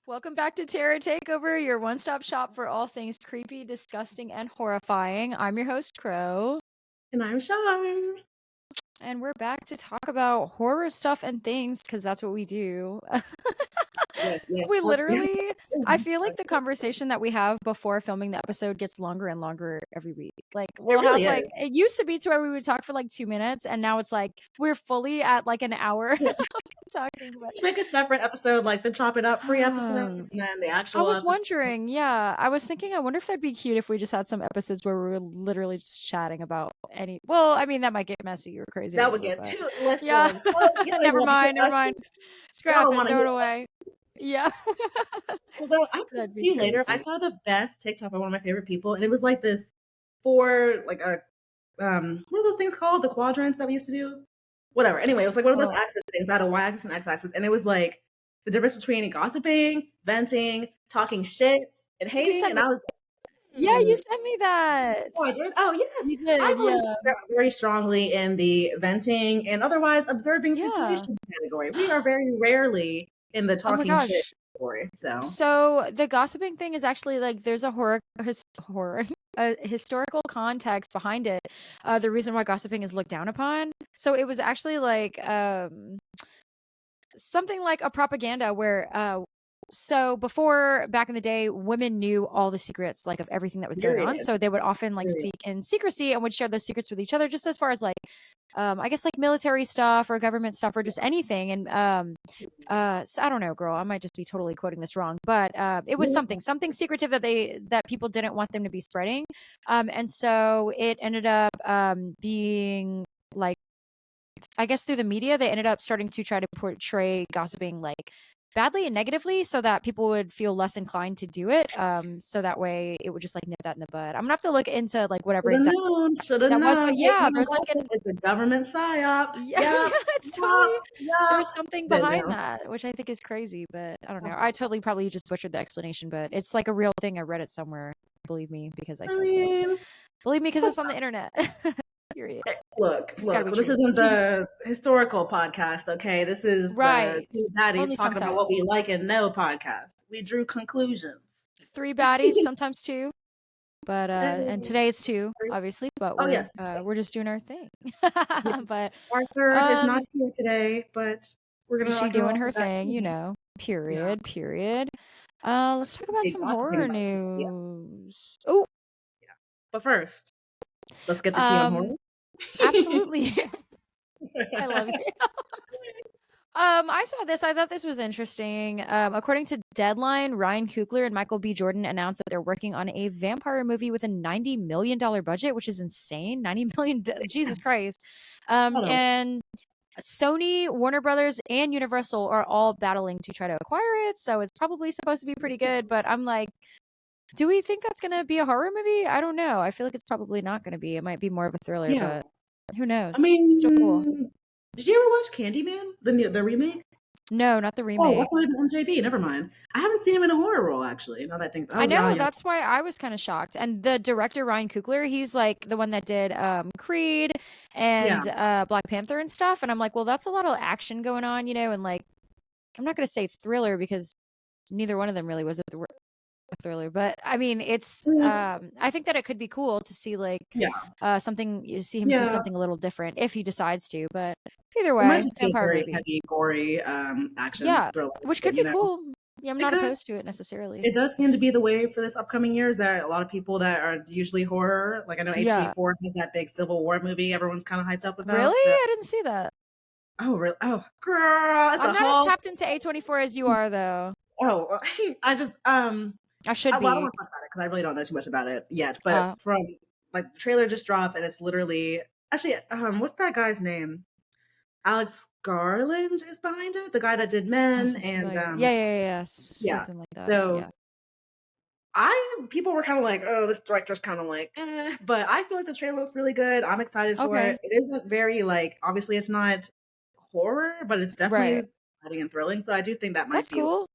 Welcome back to Terror Takeover, your one-stop shop for all things creepy, disgusting, and horrifying. I'm your host, Crow. And I'm Char. And we're back to talk about horror stuff and things, because that's what we do. Yes. We literally, I feel like the conversation that we have before filming the episode gets longer and longer every week. Like, we'll really have, is. it used to be to where we would talk for 2 minutes, and now it's we're fully at an hour talking about. Make a separate episode, like the Chop It Up free episode, and then the actual I was episode. wondering, yeah. I was thinking, I wonder if that'd be cute if we just had some episodes where we were literally just chatting about any. Well, I mean, that might get messy or crazy. That would get too. Listen, yeah. Never mind. Scrap it. Throw it away. Yeah. Although I'll put it to you later. I saw the best TikTok by one of my favorite people, and it was like this what are those things called? The quadrants that we used to do? Whatever. Anyway, it was like one of those axis things. That had a y-axis and x-axis, and it was like the difference between gossiping, venting, talking shit, and hating. And I was yeah, you sent me that. Oh, I did? Oh, yes. You did, I believe very strongly in the venting and otherwise observing situation category. We are very rarely in the talking shit category. So the gossiping thing is actually there's a a historical context behind it. The reason why gossiping is looked down upon. So it was actually something like a propaganda where so before, back in the day, women knew all the secrets of everything that was going on. So they would often speak in secrecy and would share those secrets with each other, just as far as I guess military stuff or government stuff or just anything. And so I don't know, girl, I might just be totally quoting this wrong, but it was something secretive that people didn't want them to be spreading. And so it ended up being I guess through the media, they ended up starting to try to portray gossiping badly and negatively, so that people would feel less inclined to do it. So that way it would just nip that in the bud. I'm gonna have to look into whatever exactly that was. But yeah, there's it's a government psyop. Yeah, it's totally. There's something behind that, which I think is crazy. But I don't know. I totally probably just butchered the explanation, but it's a real thing. I read it somewhere. Believe me, because I said so. Believe me, because it's on the internet. Period. Look, this isn't the historical podcast, okay? This is the Two Baddies talk about what we like and know podcast. We drew conclusions. 3 baddies, sometimes 2. But and today's 2, obviously, but we're just doing our thing. But Arthur is not here today, but we're gonna she doing her thing, period. Let's talk about some horror news. Oh, yeah. But first, let's get the tea on horror. Absolutely. I love it. I saw this. I thought this was interesting. According to Deadline, Ryan Coogler and Michael B. Jordan announced that they're working on a vampire movie with a $90 million budget, which is insane. $90 million. Jesus Christ. And Sony, Warner Brothers, and Universal are all battling to try to acquire it. So it's probably supposed to be pretty good. But I'm do we think that's going to be a horror movie? I don't know. I feel like it's probably not going to be. It might be more of a thriller, but who knows? I mean, it's still cool. Did you ever watch Candyman, the remake? No, not the remake. Oh, that's not even MJB. Never mind. I haven't seen him in a horror role, actually. Now that I think I know, that's why I was kind of shocked. And the director, Ryan Coogler, he's the one that did Creed and Black Panther and stuff. And I'm well, that's a lot of action going on, and I'm not going to say thriller because neither one of them really was a thriller, but I mean, it's I think that it could be cool to see something, you see him do something a little different if he decides to. But either way, vampire movie, heavy, gory action, thriller, which could be cool. Yeah, I'm not opposed to it necessarily. It does seem to be the wave for this upcoming year. Is there a lot of people that are usually horror? I know HB4 has that big Civil War movie. Everyone's kind of hyped up about. Really? So. I didn't see that. Oh, really? Oh, girl, I'm not as tapped into A24 as you are, though. Oh, I just I should be. Well, I don't want to talk about it because I really don't know too much about it yet. But from the trailer just dropped, and it's literally actually what's that guy's name? Alex Garland is behind it, the guy that did Men, and something like that. So people were kind of oh, this director's kind of but I feel like the trailer looks really good. I'm excited for it. It isn't very obviously it's not horror, but it's definitely exciting and thrilling. So I do think that might be cool.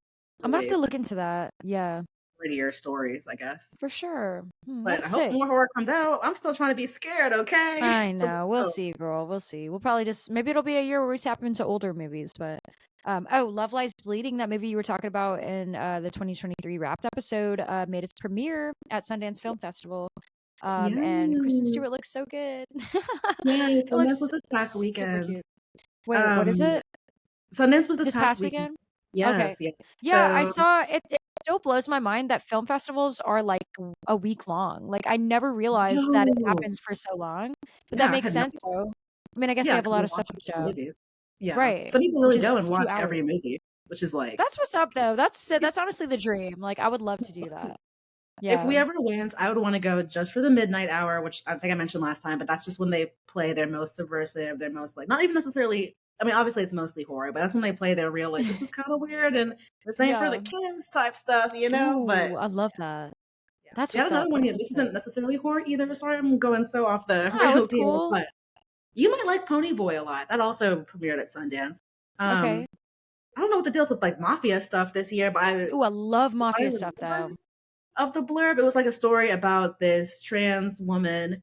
I'm gonna have to look into that. Yeah. Prettier stories, I guess. For sure. But I hope more horror comes out. I'm still trying to be scared, okay? I know. We'll see, girl. We'll see. We'll probably maybe it'll be a year where we tap into older movies, but Love Lies Bleeding, that movie you were talking about in the 2023 Wrapped episode, made its premiere at Sundance Film Festival. And Kristen Yes. Stewart looks so good. Yeah, It Sundance looks was this past super weekend. cute. Wait, what is it? Sundance was this This past past weekend. weekend? Okay. Yes, yeah. Yeah, I So saw it. It still blows my mind that film festivals are like a week long. Like I never realized that it no. happens for so long, but Yeah, that I makes had no sense though. I mean, I guess they yeah, have a because lot they're of stuff watching to 2 show. movies. Yeah. Right. Some people really Just go and watch 2 hours. every movie, which is like That's what's up though. That's honestly the dream. Like I would love to do that. if Yeah. we ever went, I would wanna go just for the midnight hour, which I think I mentioned last time, but that's just when they play their most subversive, their most, like not even necessarily I mean, obviously, it's mostly horror, but that's when they play their real, like, "This is kinda weird, and this ain't for the Yeah. kids" type stuff, you know? But Ooh, I love that. yeah. That's We had what's another up. one That's here. so This sick. isn't necessarily horror either. Sorry, I'm going so off the Oh, it's rails here, cool. but you might like Pony Boy a lot. That also premiered at Sundance. Okay. I don't know what the deal's with, like, mafia stuff this year, but Ooh, I love what I mafia stuff remember though. of the blurb, it was like a story about this trans woman Ooh,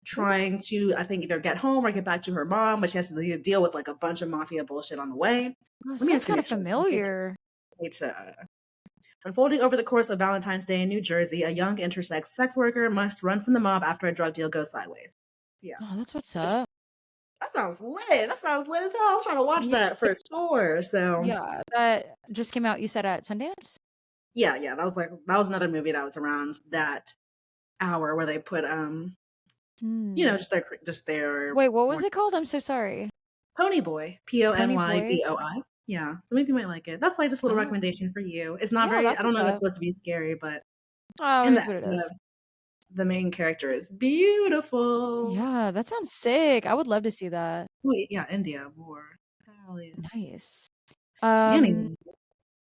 trying to, I think, either get home or get back to her mom, but she has to deal with like a bunch of mafia bullshit on the way. Let me sounds actually kind of make sure. familiar. Unfolding over the course of Valentine's Day in New Jersey, a young intersex sex worker must run from the mob after a drug deal goes sideways. Yeah. Oh, that's what's Which, up. that sounds lit. That sounds lit as hell. I'm trying to watch Yeah, that for sure. So yeah. That just came out, you said at Sundance? yeah, that was another movie that was around that hour where they put Hmm. just their Wait, what was more it called? I'm so sorry. Pony Boy, Pony Boy? Ponyboi. Yeah, so maybe you might like it. That's like just a little Oh, recommendation for you. It's not yeah, very I that's don't what's know if that's up. supposed to be scary, but Oh, it and is what it is. the main character is beautiful. Yeah, that sounds sick. I would love to see that. Wait, yeah, India war. Hell yeah. Nice. Um, Anyway,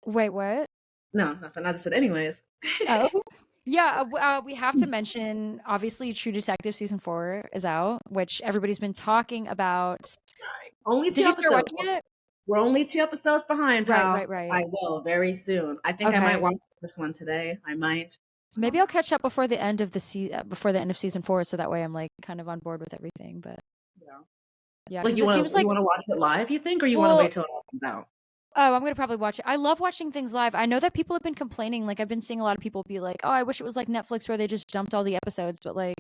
wait, what? no, nothing. I just said anyways. Oh, yeah. We have to mention, obviously, True Detective season 4 is out, which everybody's been talking about. Only two Did you start episodes. watching it? We're only 2 episodes behind, Right, pal. right, right. I will very soon. I think I might Okay. watch the first one today. I might. I don't Maybe I'll know. catch up before the end of before the end of season 4, so that way I'm like kind of on board with everything. But Yeah. yeah, Like because it seems you like, wanna watch it live, you think, or you wanna well, wait till it all comes out? oh, I'm gonna probably watch it. I love watching things live. I know that people have been complaining. Like I've been seeing a lot of people be like, "Oh, I wish it was like Netflix where they just dumped all the episodes," but like,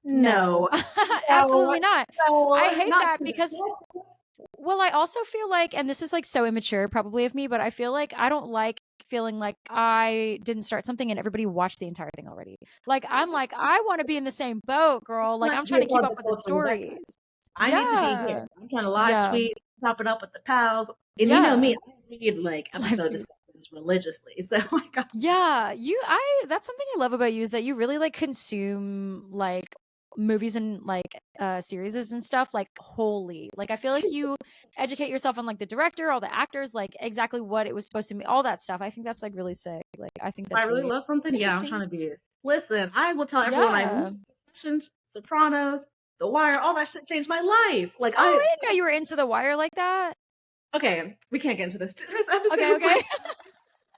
no, No. No, absolutely not. I no, hate not that to the because, well, I also feel like, and this is like so immature probably of me, but I feel like I don't like feeling like I didn't start something and everybody watched the entire thing already. Like I'm like, I want to be in the same boat, girl. Like not I'm to be trying a to keep part of up the with the cultural stories. zeitgeist. I need to be here. Yeah. I'm trying to live Yeah. tweet, chop it up with the pals, and you know Yeah. me, I read like Live episode tweet. descriptions religiously. So I got Yeah, that's something I love about you is that you really like consume like movies and like series and stuff like wholly. Like I feel like you educate yourself on like the director, all the actors, like exactly what it was supposed to be, all that stuff. I think that's like really sick. Like I think if I that's really really love something, yeah, I'm interesting. trying to be here. Listen, I will tell everyone I Yeah. mentioned Sopranos, The Wire, all that shit changed my life. Like Oh, I I didn't know you were into The Wire like that. okay, we can't get into this Okay, episode, okay.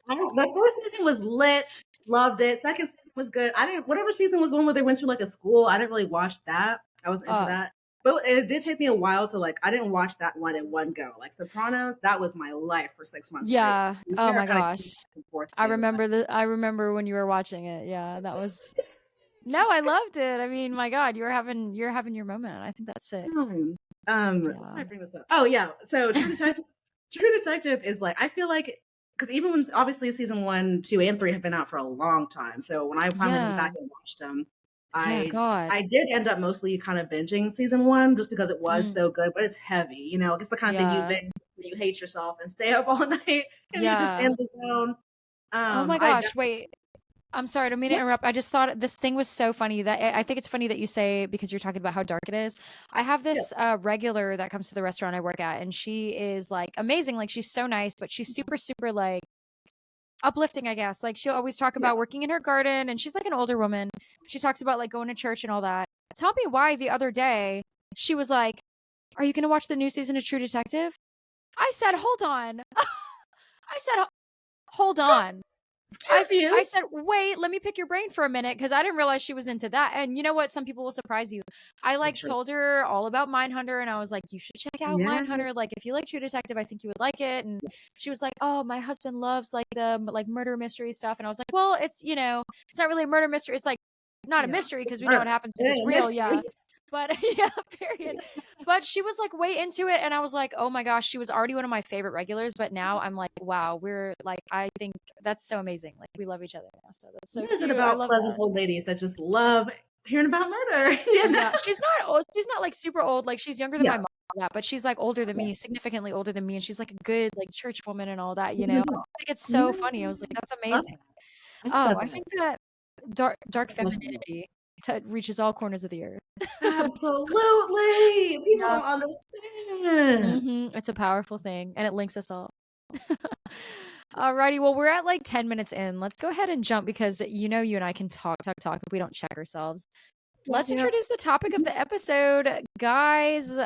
but the first season was lit, loved it. Second season was good. I didn't whatever season was the one where they went to like a school. I didn't really watch that. I was into uh that. But it did take me a while to like I didn't watch that one in one go. Like Sopranos, that was my life for 6 months straight. yeah. Oh There my kind of came gosh. back and forth too. But I remember when you were watching it. Yeah, that was no, I loved it. I mean, my God, you're having your moment. I think that's sick. Why did Yeah. I bring this up? Oh yeah. So True Detective True Detective is like I feel like because even when obviously season 1, 2, and 3 have been out for a long time. So when I finally went Yeah. back and watched them, Yeah, God. I did end up mostly kind of binging season 1 just because it was Mm, so good, but it's heavy. You know, it's the kind of thing you yeah. binge where you hate yourself and stay up all night and you just Yeah. in the zone. Oh my I gosh. Wait. I'm sorry, I don't mean to yeah, interrupt. I just thought this thing was so funny that I think it's funny that you say because you're talking about how dark it is. I have yeah, this regular that comes to the restaurant I work at, and she is like amazing. Like she's so nice, but she's super, super like uplifting, I guess. Like she'll always talk yeah. about working in her garden, and she's like an older woman. She talks about like going to church and all that. Tell me why the other day she was like, "Are you going to watch the new season of True Detective?" I said, "Hold on." I said, "Hold on." Excuse I you. said, wait, let me pick your brain for a minute because I didn't realize she was into that. And you know what? Some people will surprise you. I I'm like sure. told her all about Mindhunter, and I was like, you should check out Yeah. Mindhunter. Like, if you like True Detective, I think you would like it. And she was like, oh, my husband loves like the like murder mystery stuff. And I was like, well, it's it's not really a murder mystery. It's like not a Yeah. mystery It's because we know what murder. happens It because it's ain't a real. mystery. Yeah. But yeah, period. But she was like way into it, and I was like, oh my gosh, she was already one of my favorite regulars. But now I'm like, wow, we're like, I think that's so amazing. Like we love each other now, so that's so What is it cute. I about love pleasant that. old ladies that just love hearing about murder? You know? Yeah, she's not old. She's not like super old. Like she's younger than Yeah. my mom, and that, but she's like older than Yeah. me, significantly older than me, and she's like a good like church woman and all that. Look at it all. Like it's so Yeah. funny. I was like, that's Love amazing. that. I think Oh, that's I think awesome. that dark That's cool. femininity reaches all corners of the earth. Absolutely. People Yeah. don't understand. It's a powerful thing, and it links us all. Alrighty, well, we're at like 10 minutes in. Let's go ahead and jump because you and I can talk if we don't check ourselves. Yep, Let's yep. introduce the topic of the episode. Guys,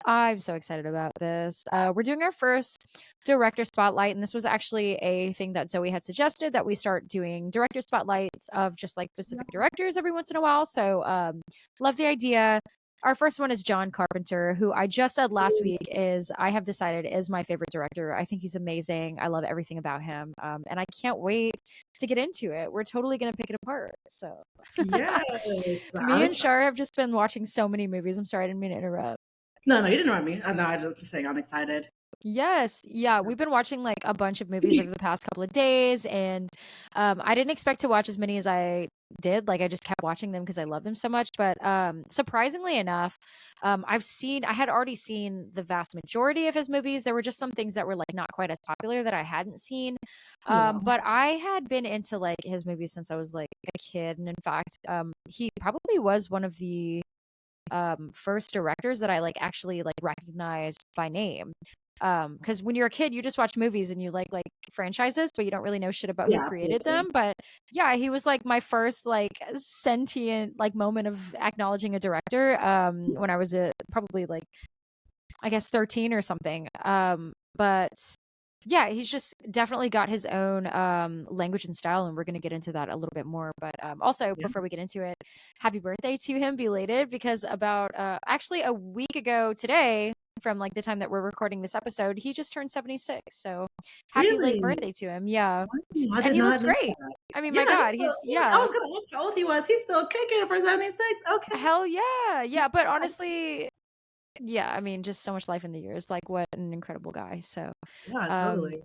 I'm so excited about this. We're doing our first director spotlight, and this was actually a thing that Zoe had suggested that we start doing director spotlights of just like specific directors every once in a while. So, love the idea. Our first one is John Carpenter, who I just said last week I have decided is my favorite director. I think he's amazing. I love everything about him. And I can't wait to get into it. We're totally going to pick it apart. So, Yes. me I'm and excited. Shar have just been watching so many movies. I'm sorry, I didn't mean to interrupt. No, no, you didn't run me. No, I just saying I'm excited. Yes, yeah, we've been watching like a bunch of movies over the past couple of days, and I didn't expect to watch as many as I did. Like, I just kept watching them because I love them so much. But surprisingly enough, I had already seen the vast majority of his movies. There were just some things that were like not quite as popular that I hadn't seen. Yeah. But I had been into like his movies since I was like a kid, and in fact, he probably was one of the first directors that I like actually like recognized by name. Because when you're a kid, you just watch movies and you like franchises, but you don't really know shit about who Yeah, created absolutely. them. But yeah, he was like my first like sentient like moment of acknowledging a director. When I was probably like I guess 13 or something. But yeah, he's just definitely got his own language and style, and we're going to get into that a little bit more. But also, Yeah. before we get into it, happy birthday to him, belated, because about actually a week ago today, from like the time that we're recording this episode, he just turned 76. So happy late Really? birthday to him. Yeah. Wow, I And did he not looks know great. that. I mean, my Yeah, God, he's, I yeah, was gonna ask how old he was. He's still kicking for 76. Okay. hell yeah. Yeah. But Yes. honestly, yeah, I mean, just so much life in the years. Like, what an incredible guy. So, Yeah, um, totally.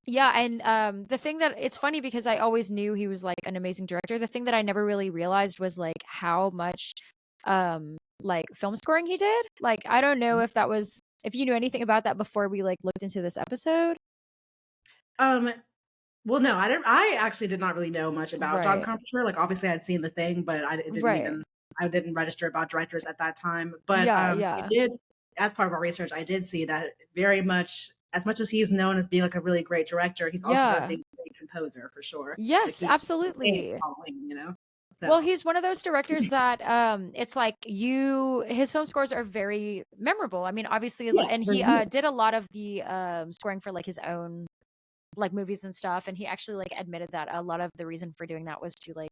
yeah, and the thing that it's funny because I always knew he was like an amazing director. The thing that I never really realized was like how much like film scoring he did. Like I don't know if you knew anything about that before we like looked into this episode. Um, well, no, I didn't. I actually did not really know much about John Right. Carpenter. Like, obviously, I'd seen the thing, but Right. I didn't register about directors at that time. But Yeah, I yeah. did, as part of our research, I did see that very much as as he's known as being like a really great director, he's also known as Yeah. being a great composer for sure. Like Yes, he absolutely. following, you know. Well, So he's one of those directors that it's like his film scores are very memorable. I mean, obviously yeah, and very he unique. did a lot of the scoring for like his own like movies and stuff, and he actually like admitted that a lot of the reason for doing that was to like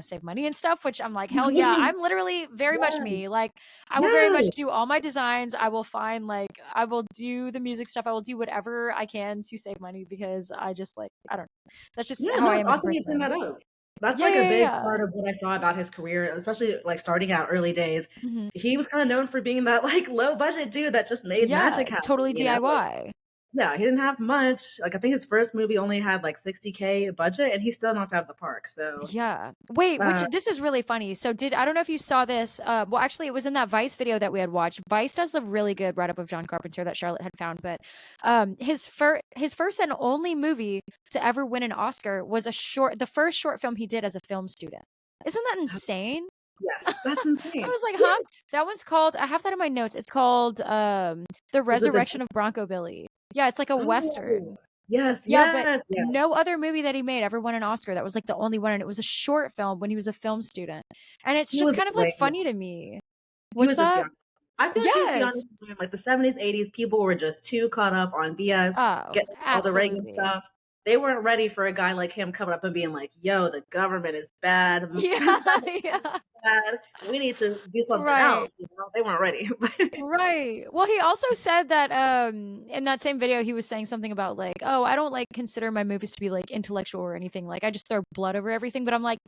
save money and stuff, which I'm like, hell yeah, I'm literally very much Yes, me. Like I will very much yes. do all my designs. I will find like I will do the music stuff. I will do whatever I can to save money because I just like I don't know, that's just Yeah, how no, I it's am as a awesome you bring person. that up. That's Yeah, like a yeah, big yeah. part of what I saw about his career, especially like starting out early days. Mhm. He was kind of known for being that like low budget dude that just made Yeah, magic happen, totally you know? Like, DIY. yeah, he didn't have much. Like I think his first movie only had like 60K budget and he still knocked out of the park. So Yeah. Wait, which uh this is really funny. So I don't know if you saw this. Well, actually, it was in that Vice video that we had watched. Vice does a really good write up of John Carpenter that Charlotte had found, but his first and only movie to ever win an Oscar was the first short film he did as a film student. Isn't that insane? yes, that's I insane. was like, huh? That one's called. I have that in my notes. It's called The Was it the Resurrection of Bronco Billy. Yeah, it's like a Oh western. yes, Yeah, but yes, no yes. other movie that he made ever won an Oscar. That was like the only one, and it was a short film when he was a film student. And it's He just was kind of like great. funny to me. He What's was just that? beyond. I feel like he was beyond Yes. his time. Like the 70s, 80s, people were just too caught up on BS, Oh, getting all the Reagan absolutely. stuff. they weren't ready for a guy like him coming up and being like, "Yo, the government is bad. Yeah, yeah. Bad. We need to do something Right. else." You know, they weren't ready. Right. Well, he also said that in that same video he was saying something about like, "Oh, I don't like consider my movies to be like intellectual or anything. Like I just throw blood over everything." But I'm like,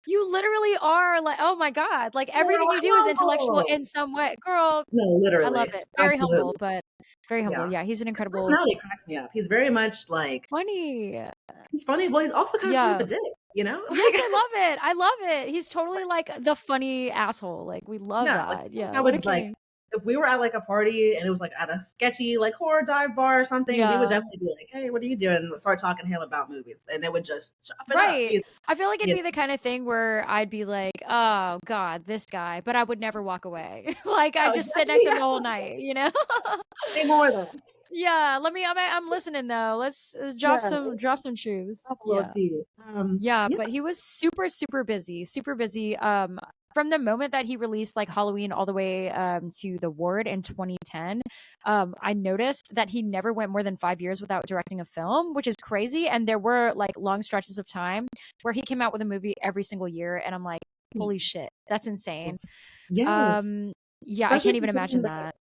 "You literally are like, oh my God. Like everything you do is intellectual Humble. in some way." Girl, No, I love literally. it. Very humble, Absolutely. but very humble. Yeah. Yeah, he's an His incredible personality cracks me up. He's very much like funny. he's funny, but he's also kind of sort of a Yeah. dick, you know? Yes, Like I love it. I love it. He's totally like the funny asshole. Like we love yeah, like that. it's like Yeah. I What a would like king. if we were at like a party and it was like at a sketchy like horror dive bar or something, we would Yeah. definitely be like, "Hey, what are you doing?" And start talking to him about movies, and it would just chop it up. Right. I feel like it'd You be the kind of thing where I'd be like, "Oh God, this guy," but I would never walk away. Like I know, just sit exactly. next to him Yeah. the whole night, you know? Say more though. Yeah. I'm listening though. Let's Yeah, drop some truths. drop a little Yeah. tea. Yeah, Yeah. but he was super, super busy, super busy. From the moment that he released like Halloween all the way to The Ward in 2010, I noticed that he never went more than 5 years without directing a film, which is crazy. And there were like long stretches of time where he came out with a movie every single year, and I'm like, holy shit, that's insane. Yes. Um, yeah, I Especially can't even considering imagine that that.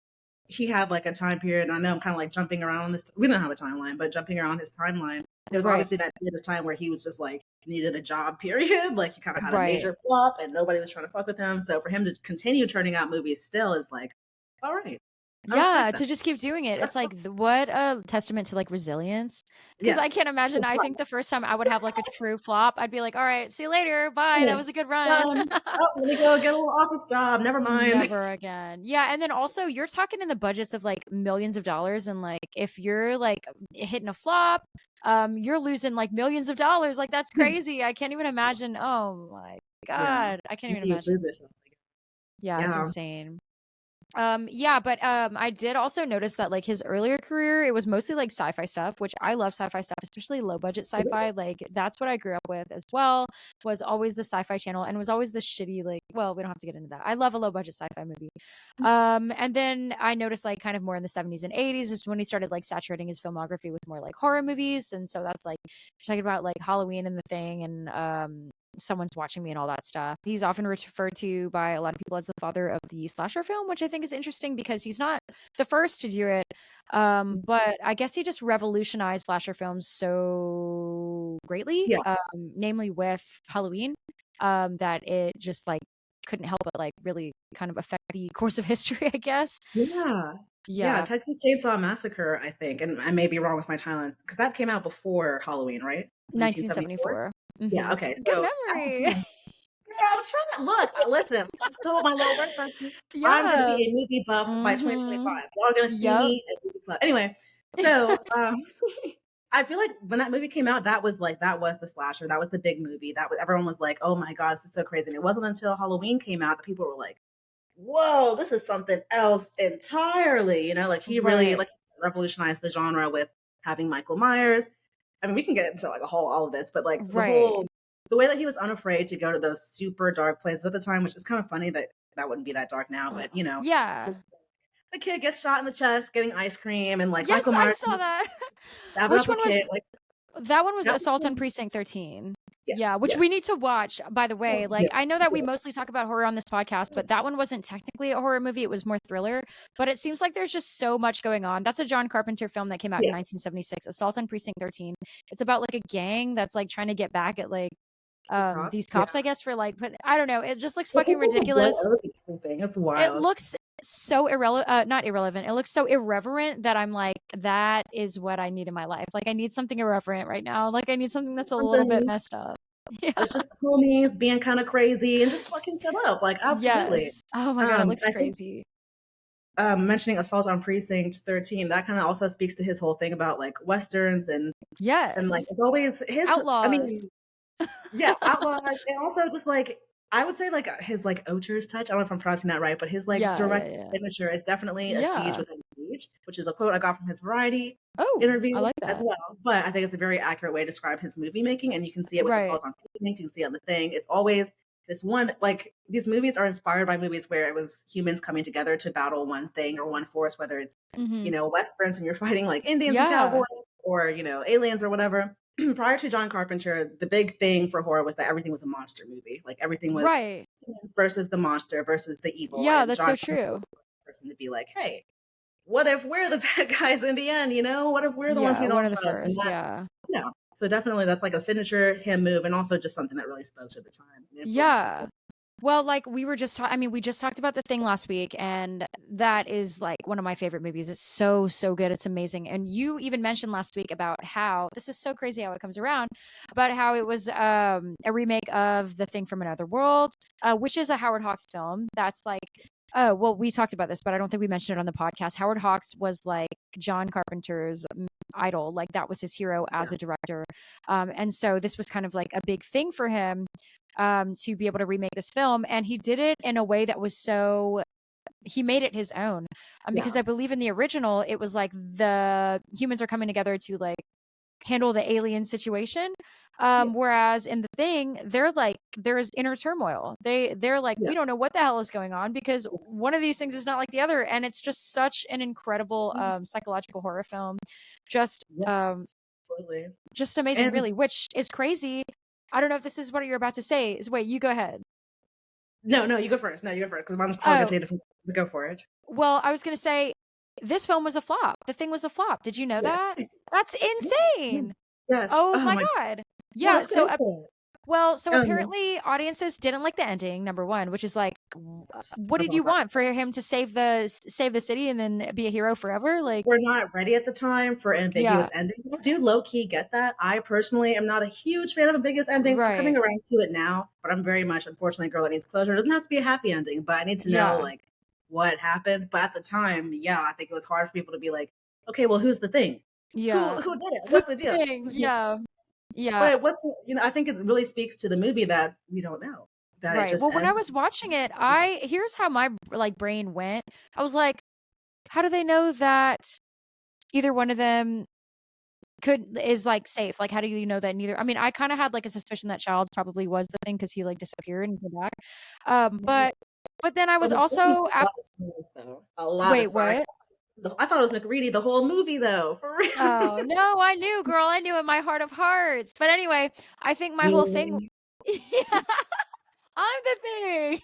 he had like a time period. And I know I'm kind of like jumping around this. We don't have a timeline, but jumping around his timeline. There was Right, obviously that period of time where he was just like needed a job. Period. Like he kind of had a right. major flop, and nobody was trying to fuck with him. So for him to continue turning out movies still is like, all right, I Yeah, respect that. to just keep doing it. It's like what a testament to like resilience. Because Yes. I can't imagine. I think the first time I would have like a true flop, I'd be like, "All right, see you later. Bye. That was a Yes. good run." Done. Oh, let me go get a little office job. Never mind. Never again. Yeah, and then also you're talking in the budgets of like millions of dollars, and like if you're like hitting a flop, you're losing like millions of dollars. Like that's crazy. I can't even imagine. Oh my Yeah. God, I can't even You prove imagine. yourself. Yeah, it's Yeah. insane. Yeah, but I did also notice that like his earlier career, it was mostly like sci-fi stuff, which I love sci-fi stuff, especially low budget sci-fi. Like that's what I grew up with as well, was always the sci-fi channel, and it was always the shitty, like, well, we don't have to get into that. I love a low budget sci-fi movie. And then I noticed like kind of more in the 70s and 80s is when he started like saturating his filmography with more like horror movies. And so that's like you're talking about like Halloween and The Thing and Someone's Watching Me and all that stuff. He's often referred to by a lot of people as the father of the slasher film, which I think is interesting because he's not the first to do it. But I guess he just revolutionized slasher films so greatly, Yeah. namely with Halloween, that it just like couldn't help but like really kind of affect the course of history, I guess. Yeah. Yeah, Yeah. Texas Chainsaw Massacre, I think, and I may be wrong with my timelines because that came out before Halloween, right? 1974? 1974. Yeah, okay, Good so at the memory. time girl, I'm trying to look, listen, just stole my little work from I'm gonna Yeah. be a movie buff by 2025. Y'all are gonna see Yep. me at movie club. Anyway, so, I feel like when that movie came out, that was the slasher, that was the big movie, that was everyone was like, "Oh my god, this is so crazy," and it wasn't until Halloween came out that people were like, whoa, this is something else entirely. You know, like he really Right. like revolutionized the genre with having Michael Myers. I mean, we can get into like a whole all of this, but like Right. the way that he was unafraid to go to those super dark places at the time, which is kind of funny that that wouldn't be that dark now, but you know, Yeah. so the kid gets shot in the chest, getting ice cream, and like Yes, Michael I Myers saw that. stabbing Which up a one kid, was like that one was that Assault on was Precinct 13. yeah, Yeah, which yeah, we need to watch, by the yeah, way. yeah, Like, I know that we yeah. mostly talk about horror on this podcast, but that one wasn't technically a horror movie. It was more thriller. But it seems like there's just so much going on. That's a John Carpenter film that came out in Yeah. 1976, Assault on Precinct 13. It's about like a gang that's like trying to get back at like The these cops, yeah. cops, I guess, for like, but I don't know. It just looks It's fucking like the blood ridiculous. oath and everything. It's It wild. looks so not irrelevant. It looks so irreverent that I'm like, that is what I need in my life. Like, I need something irreverent right now. Like, I need something that's a little bit Something messed up. Yeah. it's just the homies being kind of crazy and just fucking shut up. Like, absolutely. Yes. Oh my God, it looks I think crazy. mentioning Assault on Precinct 13, that kind of also speaks to his whole thing about like westerns and like Yes. it's always his. I Outlaws. mean, yeah, outlaws, and also just like I would say like his like auteur's touch. I don't know if I'm pronouncing that right, but his like Yeah, direct yeah, yeah. signature is definitely a siege Yeah. within a siege, which is a quote I got from his Variety Oh, interview I like as that. well. But I think it's a very accurate way to describe his movie making, and you can see it with Right. Assault on Precinct. You can see it on The Thing. It's always this one like these movies are inspired by movies where it was humans coming together to battle one thing or one force, whether it's Hmm. westerns and you're fighting like Indians and Yeah. cowboys, or aliens or whatever. prior to John Carpenter, the big thing for horror was that everything was a monster movie. Like everything was Right. versus the monster versus the evil. Yeah, And that's John so true. Carpenter was the person to be like, hey, what if we're the bad guys in the end? You know, what if we're the ones we Yeah, one don't of the trust? And first. that, Yeah. yeah. So definitely that's like a signature him move, and also just something that really spoke to the time. And influenced Yeah. people. Well, like we were just I mean, we just talked about The Thing last week, and that is like one of my favorite movies. It's so, so good. It's amazing. And you even mentioned last week about how this is so crazy how it comes around, about how it was a remake of The Thing from Another World, which is a Howard Hawks film. That's like well, we talked about this, but I don't think we mentioned it on the podcast. Howard Hawks was like John Carpenter's idol. Like that was his hero as a director. And so this was kind of like a big thing for him to be able to remake this film. And he did it in a way that was so, he made it his own. Because I believe in the original, it was like the humans are coming together to like handle the alien situation. Whereas in The Thing, they're like, there's inner turmoil. They're like, we don't know what the hell is going on because one of these things is not like the other. And it's just such an incredible psychological horror film. Just absolutely. Just amazing, really, which is crazy. I don't know if this is what you're about to say. Wait, you go ahead. No, you go first. No, you go first because mine's probably going to take a different. Go for it. Well, I was going to say this film was a flop. The Thing was a flop. Did you know that? That's insane. Yes. Oh my God. Yeah. So apparently audiences didn't like the ending, number one, which is like, what did you want for him to save the city and then be a hero forever? Like, we're not ready at the time for ambiguous endings. I do low key get that. I personally am not a huge fan of ambiguous endings. I'm coming around to it now, but I'm very much, unfortunately, a girl that needs closure. It doesn't have to be a happy ending, but I need to know like what happened. But at the time, I think it was hard for people to be like, okay, well, who's the thing? Yeah. Who did it? What's the deal? Yeah. But I think it really speaks to the movie that we don't know. That it just when I was watching it, here's how my like brain went. I was like, how do they know that either one of them is like safe? Like, how do you know that neither? I mean, I kind of had like a suspicion that Childs probably was the thing because he like disappeared and came back. But then I was also wait, what? I thought it was McReady the whole movie, though. For real. Oh no, I knew, girl. I knew in my heart of hearts. But anyway, I think my whole thing. Yeah, I'm the thing.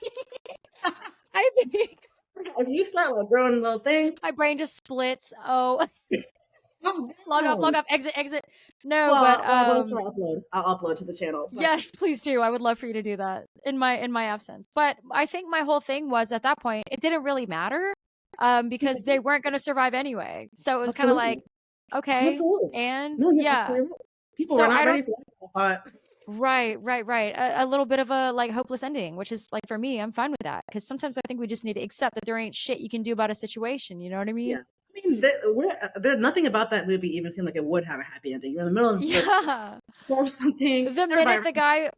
I think. If you start like growing little things, my brain just splits. Oh. Log off, exit. No, well, I'll upload to the channel. But. Yes, please do. I would love for you to do that in my absence. But I think my whole thing was at that point, it didn't really matter. Because they weren't going to survive anyway. So it was kind of like, okay. Absolutely. And people were not ready for that. Right. A little bit of a like hopeless ending, which is like, for me, I'm fine with that. Because sometimes I think we just need to accept that there ain't shit you can do about a situation. You know what I mean? Yeah. I mean, there's nothing about that movie even seemed like it would have a happy ending. You're in the middle of or something. The minute the guy,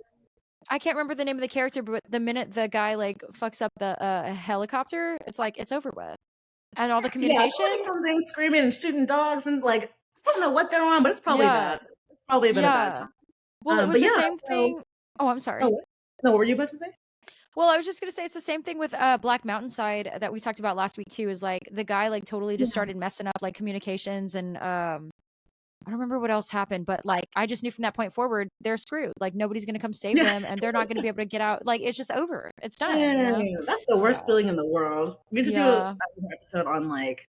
I can't remember the name of the character, but the minute the guy like fucks up the helicopter, it's like it's over with, and all the communications. Something screaming and shooting dogs and like I don't know what they're on, but it's probably bad. It's probably been a bad time. Well, it was the same thing. Oh, I'm sorry. No, what were you about to say? Well, I was just gonna say it's the same thing with Black Mountainside that we talked about last week too. Is like the guy like totally just started messing up like communications and I don't remember what else happened, but like I just knew from that point forward they're screwed. Like nobody's gonna come save them, and they're not gonna be able to get out. Like it's just over. It's done. You know? That's the worst feeling in the world. We need to do an episode on like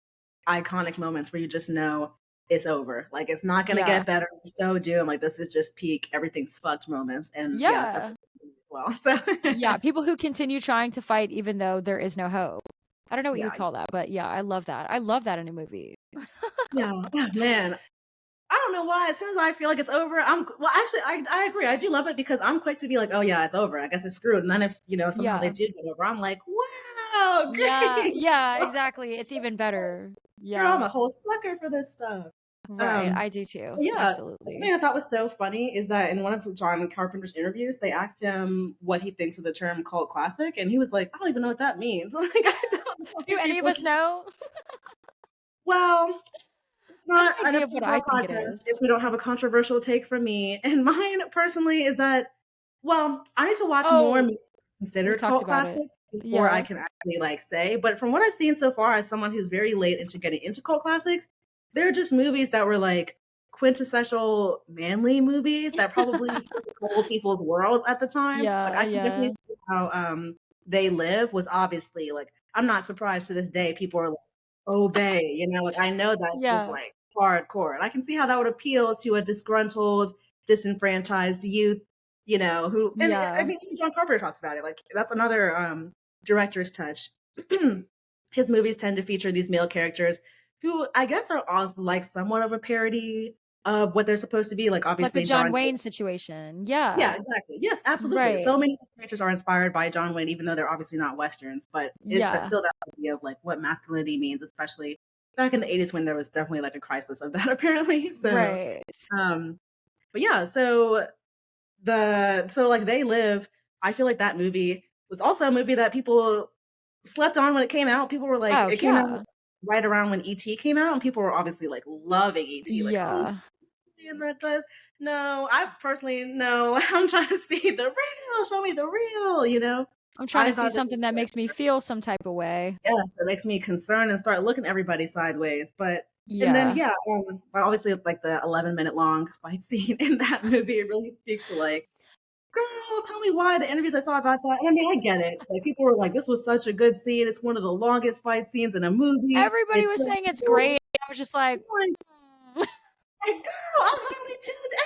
iconic moments where you just know it's over. Like it's not gonna get better. We're so doomed. Like this is just peak. Everything's fucked moments. And well, so people who continue trying to fight even though there is no hope. I don't know what you would call that, but I love that. I love that in a movie. Man. I don't know why. As soon as I feel like it's over, actually I agree. I do love it because I'm quick to be like, oh yeah, it's over. I guess it's screwed. And then if somehow they do get over, I'm like, wow, great. Yeah, exactly. It's even better. Yeah, girl, I'm a whole sucker for this stuff. Right, I do too. Absolutely. The thing I thought was so funny is that in one of John Carpenter's interviews, they asked him what he thinks of the term cult classic, and he was like, I don't even know what that means. Like, I don't know. Do any of us know? Well, it's not an idea of what I think it is. If we don't have a controversial take from me, and mine personally is that, well, I need to watch more considered cult classics before I can actually like say. But from what I've seen so far, as someone who's very late into getting into cult classics, they're just movies that were like quintessential manly movies that probably stole people's worlds at the time. Like I can definitely see how They Live was obviously like, I'm not surprised to this day people are like, obey, you know, like I know that was like hardcore. And I can see how that would appeal to a disgruntled, disenfranchised youth, you know, who and I mean even John Carpenter talks about it. Like that's another director's touch. His movies tend to feature these male characters who I guess are also like somewhat of a parody of what they're supposed to be. Like obviously the John Wayne situation. Yeah, exactly. Yes, absolutely. Right. So many characters are inspired by John Wayne, even though they're obviously not Westerns, but it's still that idea of like what masculinity means, especially back in the 80s when there was definitely like a crisis of that apparently. So but yeah, so like They Live, I feel like that movie was also a movie that people slept on when it came out. People were like, it came out right around when E.T. came out, and people were obviously like loving E.T. Like, oh, and that does. No, I personally, no. I'm trying to see the real. Show me the real, you know? I'm trying to see something that makes me feel some type of way. Yes, it makes me concerned and start looking at everybody sideways. But and then obviously like the 11-minute long fight scene in that movie, it really speaks to like, girl, tell me why. The interviews I saw about that. And I mean, I get it. Like people were like, this was such a good scene. It's one of the longest fight scenes in a movie. Everybody was saying it's great. I was just like, like, girl, I'm literally tuned out.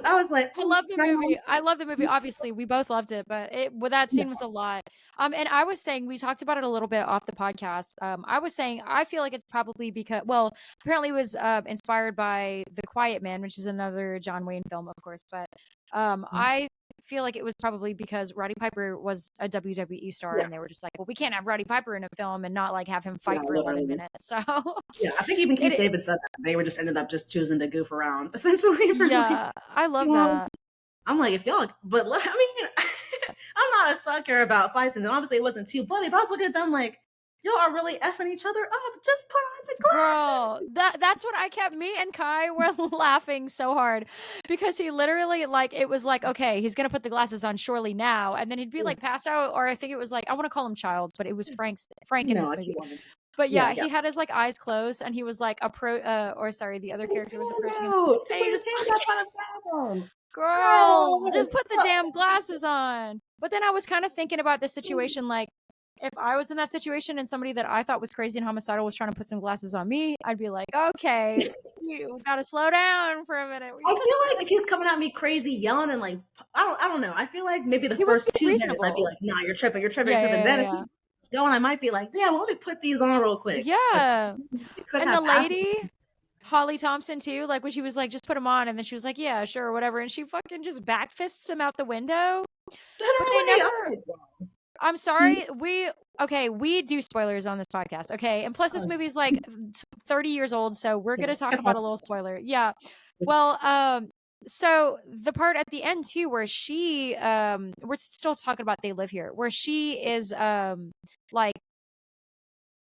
I was like, I love the movie. I love the movie. Obviously, we both loved it, but that scene was a lot. And I was saying, we talked about it a little bit off the podcast. I was saying, I feel like it's probably because, well, apparently it was inspired by The Quiet Man, which is another John Wayne film, of course. But I feel like it was probably because Roddy Piper was a WWE star, and they were just like, well, we can't have Roddy Piper in a film and not like have him fight for 11 minutes. So I think even Keith David said that they were just ended up just choosing to goof around essentially. For I love that. I'm like, if y'all, but I mean, I'm not a sucker about fights, and obviously it wasn't too bloody. But I was looking at them like, y'all are really effing each other up. Just put on the glasses. Girl, that's what I kept. Me and Kai were laughing so hard because he literally like it was like, okay, he's gonna put the glasses on surely now, and then he'd be like passed out, or I think it was like I want to call him Childs, but it was Frank in this movie. But he had his like eyes closed, and he was like the other character was approaching him. And he just girl, just put the damn glasses on. But then I was kind of thinking about this situation, like if I was in that situation and somebody that I thought was crazy and homicidal was trying to put some glasses on me, I'd be like, okay, you gotta slow down for a minute. I feel like if he's coming at me crazy, yelling and like, I don't know. I feel like maybe the first 2 minutes I'd be like, nah, you're tripping. Then if he's going, I might be like, damn, let me put these on real quick. Yeah. Like, and the lady, Holly Thompson too, like when she was like, just put him on, and then she was like, yeah, sure, whatever, and she fucking just backfists him out the window. I'm sorry. We do spoilers on this podcast. Okay. And plus this movie's like 30 years old. So we're going to talk about a little spoiler. Yeah. Well, so the part at the end too, where she, we're still talking about They Live Here, where she is, like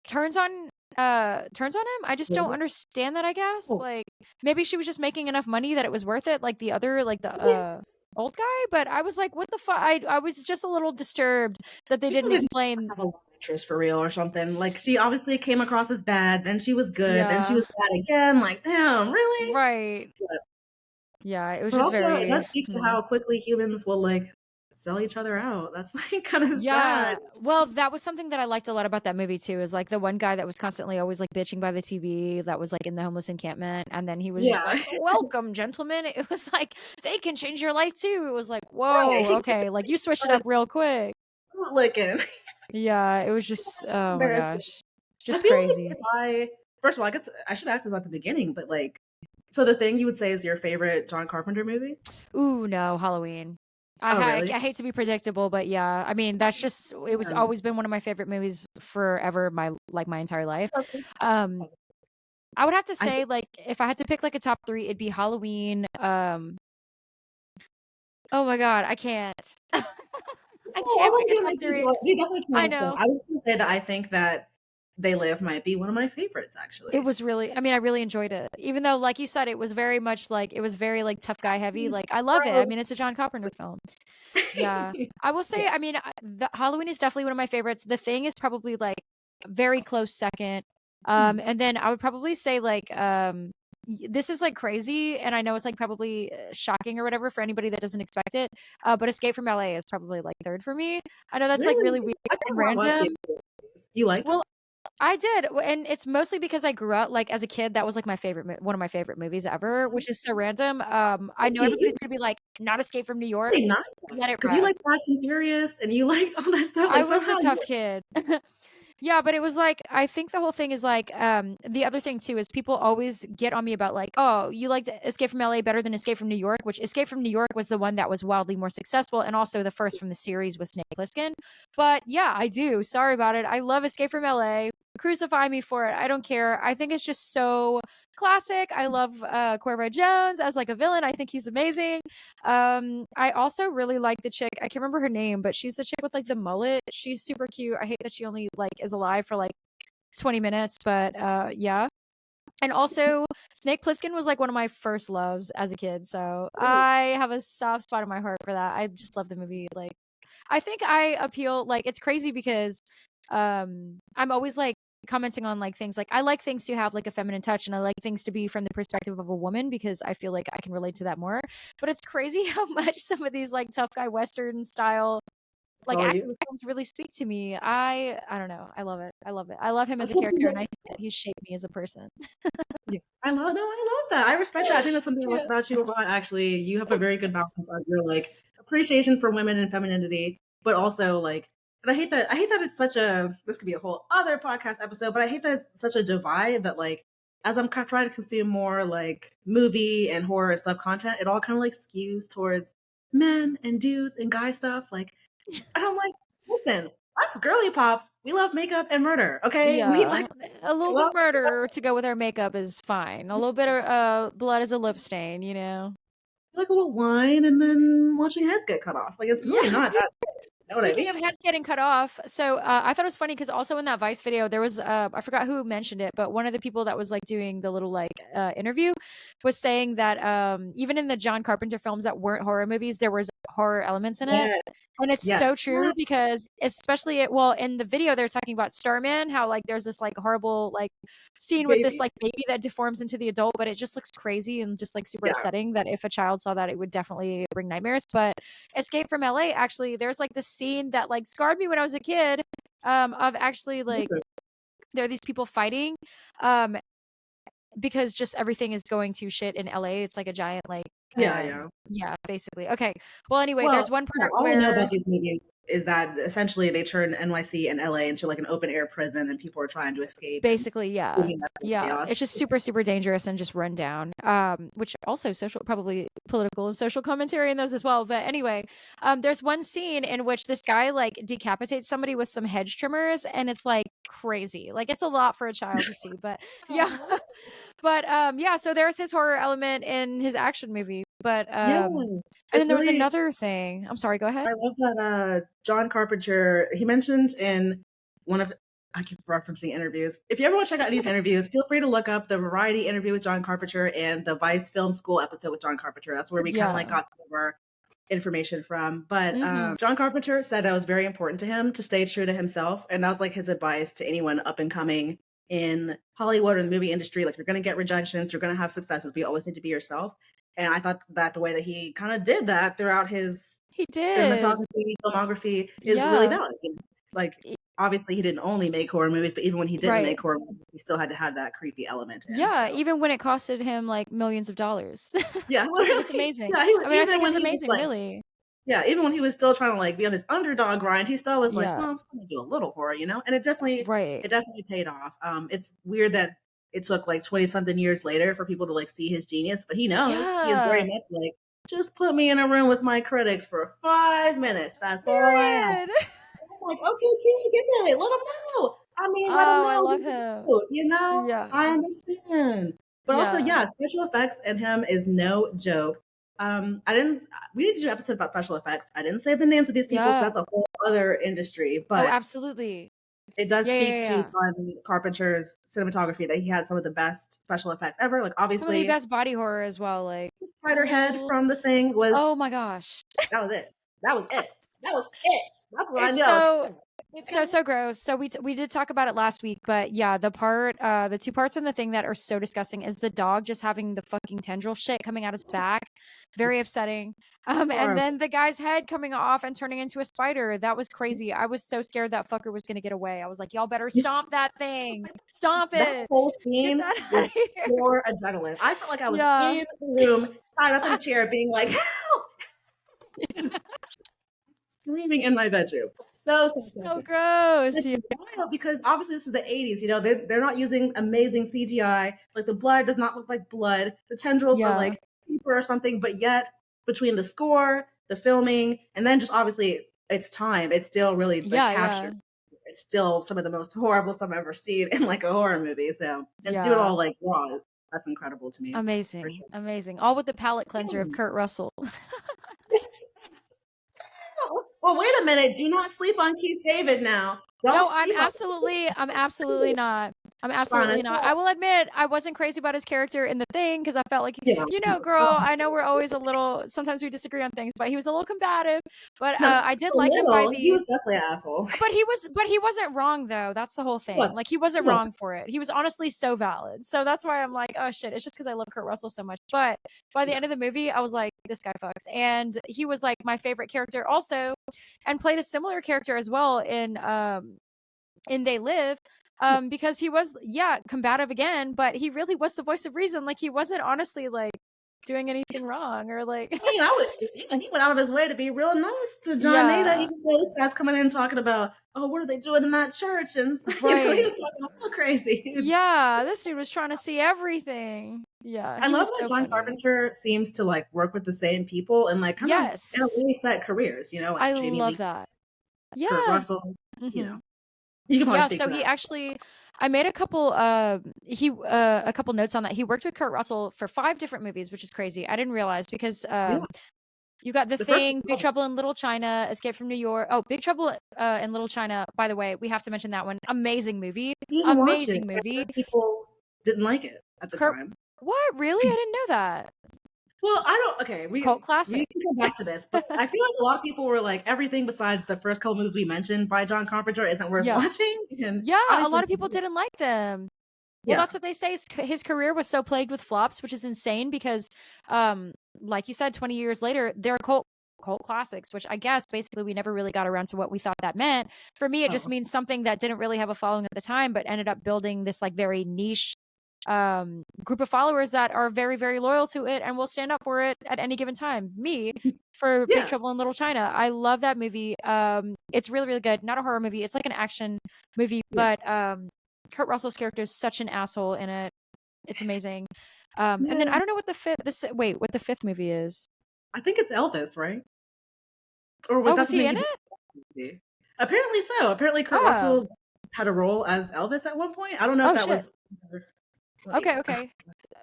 turns on him. I just don't understand that, I guess. Like maybe she was just making enough money that it was worth it. Like the other, like the, old guy, but I was like, what the fuck? I was just a little disturbed that they didn't explain interest for real or something. Like she obviously came across as bad, then she was good, then she was bad again. Like, damn, really? Right. Yeah, it was just very. It does speak to how quickly humans will like sell each other out. That's like kind of sad. Well, that was something that I liked a lot about that movie too, is like the one guy that was constantly always like bitching by the TV that was like in the homeless encampment, and then he was just like, welcome gentlemen. It was like, they can change your life too. It was like, whoa, okay, like you switched it up real quick. Licking. Yeah, it was just oh my gosh, just crazy. First of all, I should ask this at the beginning, but like, so The Thing you would say is your favorite John Carpenter movie? Ooh, no, Halloween. I hate to be predictable, but yeah, I mean, that's just, it was always been one of my favorite movies forever, my entire life. I would have to say, like, if I had to pick like a top 3, it'd be Halloween. Oh my God, I can't. I can't pick a top 3. We definitely can. I know. I was going to say that I think that They Live might be one of my favorites, actually. It was really, I mean, I really enjoyed it. Even though, like you said, it was very much like, it was very like tough guy heavy. Like, I love it. I mean, it's a John Carpenter film. Yeah. I will say, I mean, Halloween is definitely one of my favorites. The Thing is probably like very close second. And then I would probably say like, this is like crazy, and I know it's like probably shocking or whatever for anybody that doesn't expect it. But Escape from LA is probably like third for me. I know that's like Really? really weird I and never watched random. it. You liked it? Well, I did, and it's mostly because I grew up like as a kid. That was like my one of my favorite movies ever, which is so random. I know Okay, everybody's gonna be like, "Not Escape from New York." really not Let it because you like rest. Fast and Furious and you liked all that stuff. I Like was a somehow you tough kid. Yeah, but it was like I think the whole thing is like the other thing too is people always get on me about like, "Oh, you liked Escape from LA better than Escape from New York," which Escape from New York was the one that was wildly more successful and also the first from the series with Snake Plissken. But yeah, I do. Sorry about it. I love Escape from LA. Crucify me for it. I don't care. I think it's just so classic. I love Cuervo Jones as like a villain. I think he's amazing. I also really like the chick. I can't remember her name, but she's the chick with like the mullet. She's super cute. I hate that she only like is alive for like 20 minutes, but yeah. And also, Snake Plissken was like one of my first loves as a kid, so I have a soft spot in my heart for that. I just love the movie. Like, I think I appeal. Like, it's crazy because I'm always like commenting on like things like I like things to have like a feminine touch, and I like things to be from the perspective of a woman because I feel like I can relate to that more. But it's crazy how much some of these like tough guy western style like oh action you. films really speak to me. I don't know. I love it. I love it. I love him as That's a something character, that and I think that he's shaped me as a person. yeah. I love that. I respect that. I think that's something I like Yeah. about you a lot, actually. You have a very good balance of your like appreciation for women and femininity, but also like and I hate that it's such a this could be a whole other podcast episode, but I hate that it's such a divide that like as I'm trying to consume more like movie and horror and stuff content, it all kind of like skews towards men and dudes and guy stuff. Like and I'm like, listen, us girly pops, we love makeup and murder, okay? We like Yeah, a little bit love of murder to go with our makeup is fine. A little bit of blood is a lip stain, you know. like a little wine and then watching heads get cut off. Like it's really Yeah. not that scary. You know what I Speaking mean? of heads getting cut off, so I thought it was funny because also in that Vice video, there was I forgot who mentioned it, but one of the people that was like doing the little like interview was saying that even in the John Carpenter films that weren't horror movies, there was horror elements in it. Yeah. And it's so Yes. true because especially well in the video they're talking about Starman, how like there's this like horrible like scene with this Baby. like baby that deforms into the adult, but it just looks crazy and just like super Yeah. upsetting that if a child saw that it would definitely bring nightmares. But Escape from LA, actually, there's like this scene that like scarred me when I was a kid, of actually like there are these people fighting, um, because just everything is going to shit in LA. It's like a giant like Yeah, yeah. yeah, basically. Okay. Well, anyway, Well, there's one yeah, part all I know about where these movies is that essentially they turn NYC and LA into like an open air prison and people are trying to escape and basically, yeah. living that Yeah. It's chaos. just super, super dangerous and just run down. Which also social probably political and social commentary in those as well. But anyway, there's one scene in which this guy like decapitates somebody with some hedge trimmers, and it's like crazy. Like it's a lot for a child to see, but yeah. Aw. But yeah, so there's his horror element in his action movie. But Yeah. and then It's there was really another thing. I'm sorry, go ahead. I love that John Carpenter, he mentioned in one of I keep referencing interviews. If you ever want to check out these interviews, feel free to look up the Variety interview with John Carpenter and the Vice Film School episode with John Carpenter. That's where we kind of like Yeah. got some of our information from. But Hmm. John Carpenter said that was very important to him to stay true to himself. And that was like his advice to anyone up and coming in Hollywood or the movie industry. Like, you're going to get rejections, you're going to have successes, but you always need to be yourself. And I thought that the way that he kind of did that throughout his He did. cinematography, filmography is really Yeah. valid. Like, obviously, he didn't only make horror movies, but even when he didn't Right. make horror movies, he still had to have that creepy element in. Yeah, So, even when it costed him like millions of dollars. yeah, I think it's literally. amazing. Yeah, I mean, I even think it's when he was amazing, like, really. yeah, even when he was still trying to like be on his underdog grind, he still was like, Yeah. "Well, I'm still gonna do a little horror," you know. And Right. it definitely paid off. It's weird that it took like 20 something years later for people to like see his genius, but he knows he is very Yeah. much like, just put me in a room with my critics for 5 minutes. That's all I ask. Period. I'm like, okay, kid, get to it. Let them know. I mean, let them Oh, I know. love him. You know, Yeah. I understand. But also, Yeah. yeah, special effects in him is no joke. I didn't. We need to do an episode about special effects. I didn't say the names of these people because Yeah. that's a whole other industry. Oh, But absolutely. it does Yeah, yeah, speak yeah, to yeah. John Carpenter's cinematography that he had some of the best special effects ever. Like, Some of the obviously, best body horror as well, like Spider Head from The Thing was oh my gosh. that was it. That was it. That was it. That's what I It's know. so It's so gross. So we did talk about it last week, but yeah, the two parts in the thing that are so disgusting is the dog just having the fucking tendril shit coming out his back, very upsetting. And then the guy's head coming off and turning into a spider. That was crazy. I was so scared that fucker was gonna get away. I was like, y'all better stomp that thing, stomp it. That whole scene was pure adrenaline. I felt like I was in the room, tied up in a chair, being like, "Help!" Screaming in my bedroom. So gross. It's wild because obviously this is the 80s, you know, they're not using amazing CGI. Like the blood does not look like blood. The tendrils are like paper or something, but yet between the score, the filming, and then just obviously it's time, it's still really captured. It's still some of the most horrible stuff I've ever seen in like a horror movie. So and to do it all like raw, that's incredible to me. Amazing. Sure. Amazing. All with the palate cleanser of Kurt Russell. Well, wait a minute. Do not sleep on Keith David now. I'm absolutely not. I'm absolutely not. I will admit I wasn't crazy about his character in The Thing because I felt like, you know, girl, I know we're always a little, sometimes we disagree on things, but he was a little combative. But I did like him by the. He was definitely an asshole. But he wasn't wrong though. That's the whole thing. Like he wasn't wrong for it. He was honestly so valid. So that's why I'm like, oh shit, it's just because I love Kurt Russell so much. But by the end of the movie, I was like, this guy fucks. And he was like my favorite character also, and played a similar character as well in They Live. Because he was combative again, but he really was the voice of reason. Like he wasn't honestly like doing anything wrong or like he went out of his way to be real nice to John Maida, even though this guy's coming in talking about, oh, what are they doing in that church? And he was talking all crazy. This dude was trying to see everything. I love that John Carpenter seems to like work with the same people and like kind of in a really set careers, you know, like I Jamie love Lee, that. Kurt Russell, you know. You can probably speak to that. He actually, I made a couple notes on that. He worked with Kurt Russell for 5 different movies, which is crazy. I didn't realize because you got The Thing, Big Trouble in Little China, Escape from New York. Oh, Big Trouble in Little China, by the way, we have to mention that one. Amazing movie. Amazing movie. People didn't like it at the time. What? Really? I didn't know that. Well, cult classic. We can come back to this, but I feel like a lot of people were like, everything besides the first couple movies we mentioned by John Carpenter isn't worth watching. And a lot of people didn't like them. Well, that's what they say. His career was so plagued with flops, which is insane because, like you said, 20 years later, they're cult classics, which I guess basically we never really got around to what we thought that meant. For me, it just means something that didn't really have a following at the time, but ended up building this like very niche group of followers that are very, very loyal to it and will stand up for it at any given time. Me, for Big Trouble in Little China. I love that movie. It's really, really good. Not a horror movie. It's like an action movie, but Kurt Russell's character is such an asshole in it. It's amazing. And then I don't know what the fifth movie is. I think it's Elvis, right? Or was he in it? Apparently so. Apparently Kurt Russell had a role as Elvis at one point. I don't know if that was. Okay.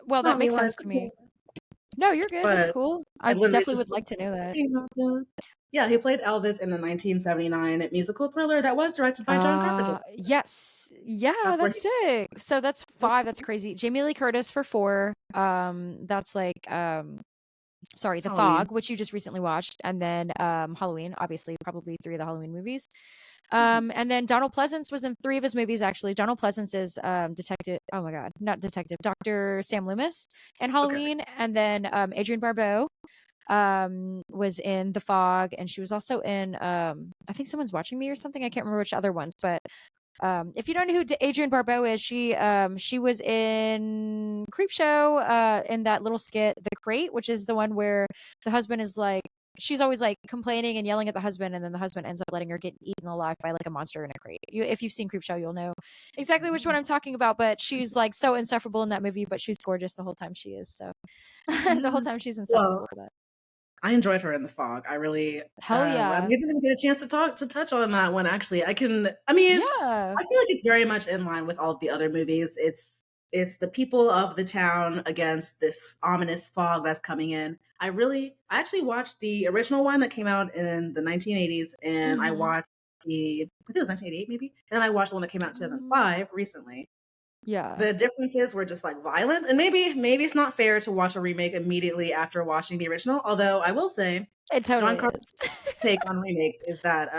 Well, that makes sense to me. No, you're good. That's cool. I definitely would like to know that. Yeah, he played Elvis in the 1979 musical Thriller that was directed by John Carpenter. Yes. Yeah, that's sick. So that's 5. That's crazy. Jamie Lee Curtis for 4. That's like The Fog, which you just recently watched, and then Halloween, obviously, probably 3 of the Halloween movies. And then Donald Pleasance was in 3 of his movies, actually. Donald Pleasance is Dr. Sam Loomis in Halloween. Okay. And then Adrienne Barbeau was in The Fog, and she was also in I think Someone's Watching Me or something. I can't remember which other ones, but if you don't know who Adrienne Barbeau is, she was in Creepshow in that little skit, The Crate, which is the one where the husband is like, she's always like complaining and yelling at the husband, and then the husband ends up letting her get eaten alive by like a monster in a crate. If you've seen Creepshow, you'll know exactly which one I'm talking about. But she's like so insufferable in that movie, but she's gorgeous the whole time she is. So the whole time she's insufferable. Well, I enjoyed her in The Fog. I really hell yeah. We didn't get a chance to touch on that one. Actually, I feel like it's very much in line with all of the other movies. It's the people of the town against this ominous fog that's coming in. I actually watched the original one that came out in the 1980s, and I watched I think it was 1988 maybe, and I watched the one that came out in 2005 recently. Yeah. The differences were just like violent, and maybe it's not fair to watch a remake immediately after watching the original, although I will say it totally John Carpenter's take on remakes is that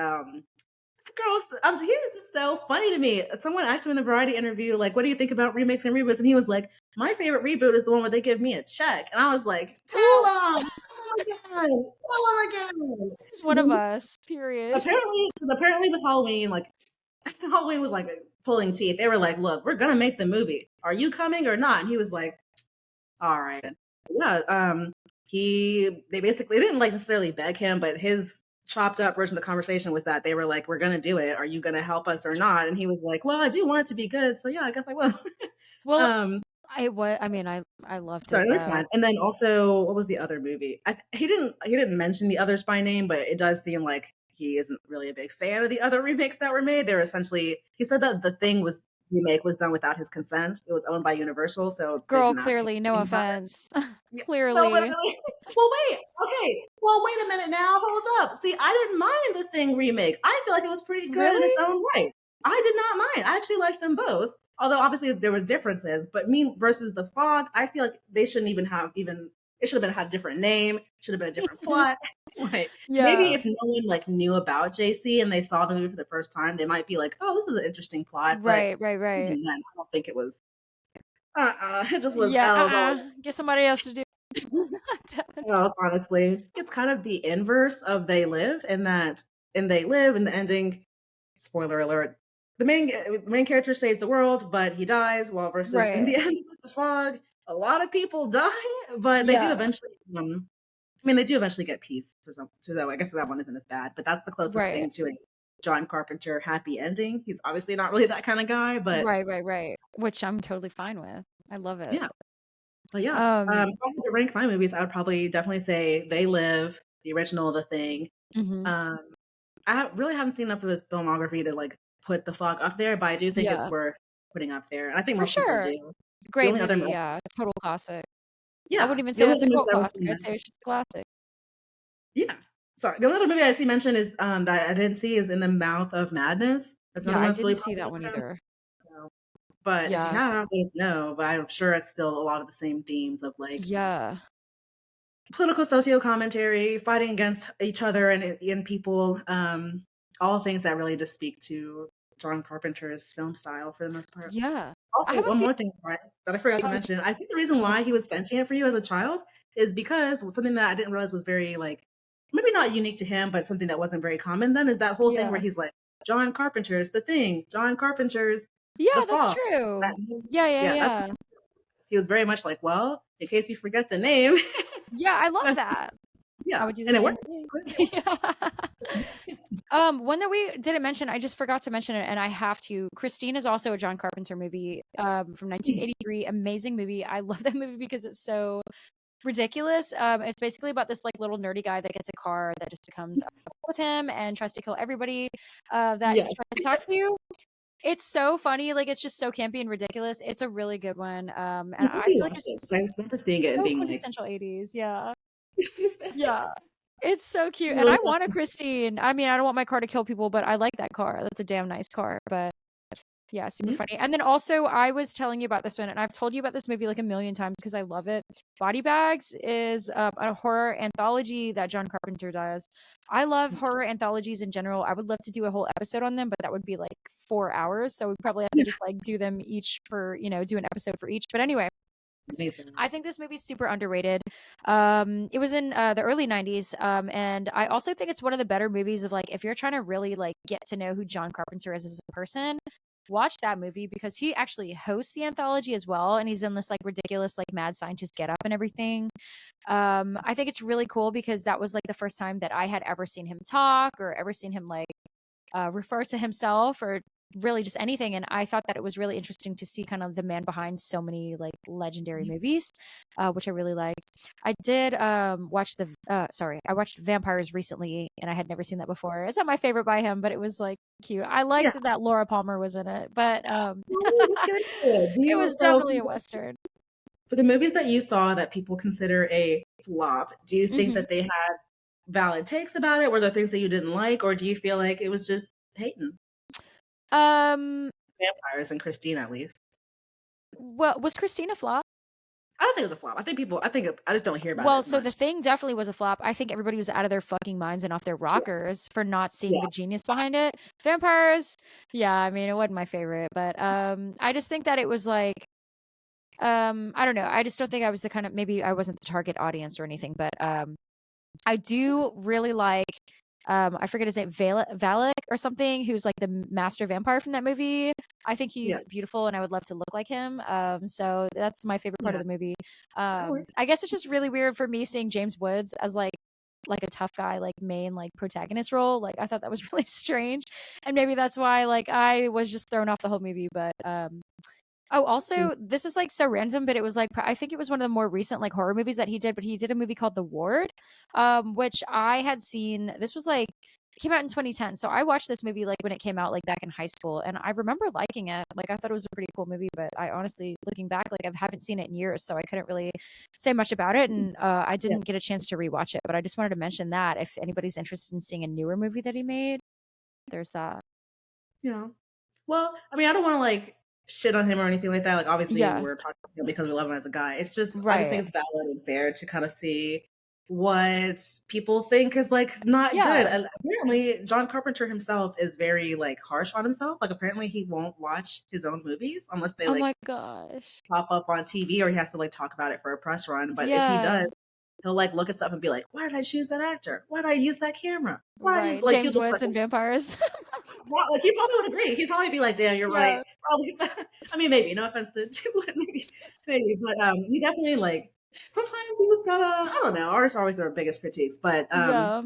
girl, he's just so funny to me. Someone asked him in the Variety interview, like, what do you think about remakes and reboots? And he was like, my favorite reboot is the one where they give me a check. And I was like, tell him again. Tell him again. He's one of us, period. Apparently with Halloween, like, Halloween was like pulling teeth. They were like, look, we're going to make the movie. Are you coming or not? And he was like, all right. Yeah. They basically didn't like necessarily beg him, but his chopped up version of the conversation was that they were like, we're going to do it. Are you going to help us or not? And he was like, well, I do want it to be good. So yeah, I guess I will. Well, I loved sorry, it. That's fine. And then also, what was the other movie? He didn't mention the others by name, but it does seem like he isn't really a big fan of the other remakes that were made. They're essentially, he said that the Thing remake was done without his consent. It was owned by Universal, so girl, clearly, no offense. Clearly. So literally, well, wait, okay. Well, wait a minute now. Hold up. See, I didn't mind the Thing remake. I feel like it was pretty good in its own right. I did not mind. I actually liked them both. Although obviously there were differences, but me versus The Fog, I feel like they shouldn't even have it should have had a different name, should have been a different plot. Right. Yeah. Maybe if no one like knew about JC and they saw the movie for the first time, they might be like, oh, this is an interesting plot. Right. I don't think it was it just was get somebody else to do. Well, honestly, it's kind of the inverse of They Live, in that in They Live, in the ending, spoiler alert, the main character saves the world, but he dies. While versus in the end of The Fog, a lot of people die, but they do eventually. They do eventually get peace. So I guess that one isn't as bad, but that's the closest thing to a John Carpenter happy ending. He's obviously not really that kind of guy, but right. Which I'm totally fine with. I love it. Yeah. But yeah, if I had to rank my movies, I would probably definitely say They Live, the original, The Thing. Mm-hmm. I really haven't seen enough of his filmography to like put The Fog up there, but I do think it's worth putting up there. I think most people do. Great movie, total classic. Yeah, I wouldn't even say it's a cult classic. I'd say it's just classic. Yeah. Sorry, the only other movie I see mentioned is that I didn't see is In the Mouth of Madness. That's I didn't see that one either. But if you have, let us know. But I'm sure it's still a lot of the same themes of like political socio commentary, fighting against each other and people, all things that really just speak to John Carpenter's film style for the most part. Yeah. Also, one more thing that I forgot to mention. I think the reason why he was sentient for you as a child is because something that I didn't realize was very like, maybe not unique to him, but something that wasn't very common then, is that whole thing where he's like, John Carpenter's The Thing, John Carpenter's The that's Fog. true. Yeah. He was very much like, well, in case you forget the name. Yeah, I love that. Yeah, I would do the same thing. One that we didn't mention, I just forgot to mention it, and I have to. Christine is also a John Carpenter movie from 1983. Amazing movie. I love that movie because it's so ridiculous. It's basically about this like little nerdy guy that gets a car that just becomes with him and tries to kill everybody that he tries to talk to. It's so funny, like it's just so campy and ridiculous. It's a really good one, and I feel like it's just seeing it so being quintessential 80s. Yeah, it's so cute, and I want a Christine. I mean, I don't want my car to kill people, but I like that car. That's a damn nice car. But yeah, super funny. And then also, I was telling you about this one, and I've told you about this movie like a million times because I love it. Body Bags is a horror anthology that John Carpenter does. I love horror anthologies in general. I would love to do a whole episode on them, but that would be like 4 hours. So we probably have to just like do them each for, do an episode for each. But anyway, amazing. I think this movie's super underrated. It was in the early 90s. And I also think it's one of the better movies of like, if you're trying to really like get to know who John Carpenter is as a person, watch that movie because he actually hosts the anthology as well, and he's in this like ridiculous like mad scientist get up and everything. I think it's really cool because that was like the first time that I had ever seen him talk or ever seen him like refer to himself or really just anything, and I thought that it was really interesting to see kind of the man behind so many like legendary movies, which I really liked. I did watch I watched Vampires recently, and I had never seen that before. It's not my favorite by him, but it was like cute. I liked that Laura Palmer was in it, but it was definitely a Western. For the movies that you saw that people consider a flop, do you think that they had valid takes about it? Were there things that you didn't like, or do you feel like it was just hating? Vampires and Christine, at least. Well, was Christine a flop? I don't think it was a flop. I just don't hear about it Well, as so much. The Thing definitely was a flop. I think everybody was out of their fucking minds and off their rockers for not seeing Yeah. the genius behind it. Vampires, yeah, I mean, it wasn't my favorite, but I just think that it was like I don't know. I just don't think I was the kind of, maybe I wasn't the target audience or anything, but I do really like I forget his name, Valak or something, who's like the master vampire from that movie. I think Yeah. he's beautiful and I would love to look like him. So that's my favorite part of Yeah. the movie. That works. I guess it's just really weird for me seeing James Woods as like a tough guy, like main like protagonist role. Like I thought that was really strange. And maybe that's why like I was just thrown off the whole movie. But oh, also, this is like so random, but it was like I think it was one of the more recent like horror movies that he did. But he did a movie called The Ward, which I had seen. This was like it came out in 2010, so I watched this movie like when it came out, like back in high school, and I remember liking it. Like I thought it was a pretty cool movie, but I honestly, looking back, like I haven't seen it in years, so I couldn't really say much about it, and I Yeah. didn't get a chance to rewatch it. But I just wanted to mention that if anybody's interested in seeing a newer movie that he made, there's that. Yeah. Well, I mean, I don't want to like shit on him or anything like that. Like, obviously, Yeah, we're talking about him because we love him as a guy. It's just, I just right. think it's valid and fair to kind of see what people think is like not good. Yeah. And apparently, John Carpenter himself is very like harsh on himself. Like, apparently, he won't watch his own movies unless they Oh like my gosh. pop up on TV or he has to like talk about it for a press run. But if he Yeah. does, he'll like look at stuff and be like, "Why did I choose that actor? Why did I use that camera? Why did Right. like he'll James just Woods like and vampires. like he probably would agree. He'd probably be like, "Damn, you're right." Yeah. Probably. I mean, maybe. No offense to James Woods, maybe, but he definitely like. Sometimes he was kind of, I don't know. Artists are always their biggest critiques, Yeah.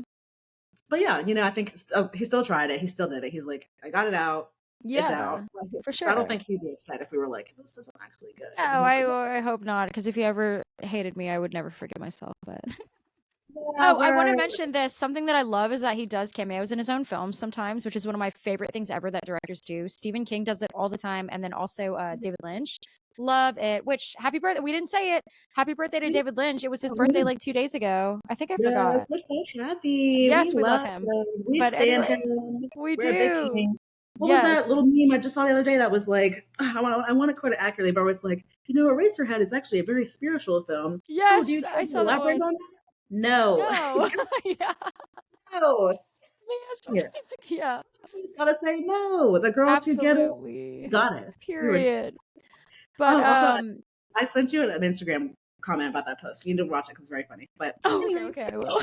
but yeah, you know, I think he still tried it. He still did it. He's like, I got it out. It's out. Yeah. Like, For I don't sure. think he'd be upset if we were like, this isn't actually good. No, And he was like, I hope not. Because if he ever hated me, I would never forgive myself. But yeah, oh, I want to we're mention this. Something that I love is that he does cameos in his own films sometimes, which is one of my favorite things ever that directors do. Stephen King does it all the time, and then also David Lynch. Love it. Which happy birthday! We didn't say it. Happy birthday to David Lynch. It was his birthday like 2 days ago. I think I yes, forgot. we're so happy. We Yes, we love love him. him. We But stand anyway, him. we We're a big do. king. What was Yes. that little meme I just saw the other day that was like, I want to quote it accurately, but it's like, you know, Eraserhead is actually a very spiritual film. Oh, do you Yes, care I to saw that elaborate one. on that? No. No. Yeah. No. Yes. Here. Yeah. You just gotta say no. The girls who get it, you Absolutely. got it. You were Period. But also I sent you an Instagram comment about that post. You need to watch it because it's very funny. But oh, anyway. okay, I will.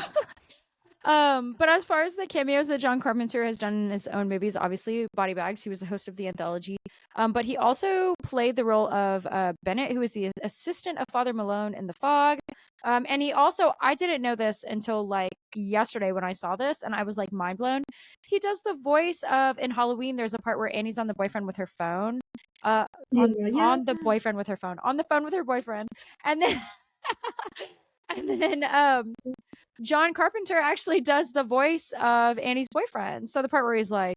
But as far as the cameos that John Carpenter has done in his own movies, obviously Body Bags, he was the host of the anthology. But he also played the role of Bennett, who is the assistant of Father Malone in The Fog. And he also, I didn't know this until like yesterday when I saw this, and I was like mind blown. He does the voice of in Halloween. There's a part where Annie's on the boyfriend with her phone. On the boyfriend with her phone, on the phone with her boyfriend, and then and then John Carpenter actually does the voice of Annie's boyfriend. So the part where he's like,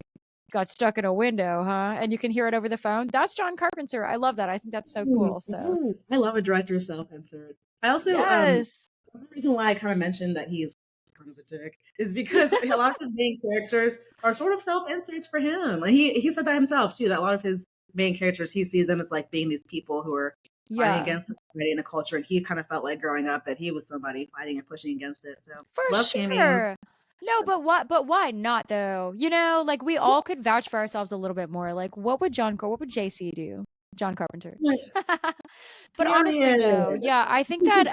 got stuck in a window, huh? And you can hear it over the phone. That's John Carpenter. I love that. I think that's so cool. So Yes. I love a director self-insert. I also yes. the reason why I kind of mentioned that he's kind of a dick is because a lot of his main characters are sort of self-inserts for him. Like he said that himself too, that a lot of his main characters, he sees them as like being these people who are fighting Yeah. against the society and the culture, and he kind of felt like growing up that he was somebody fighting and pushing against it. So For love cameos. sure. No, but why not though? You know, like we all could vouch for ourselves a little bit more. Like what would JC do? John Carpenter. But honestly though, Period. yeah, I think that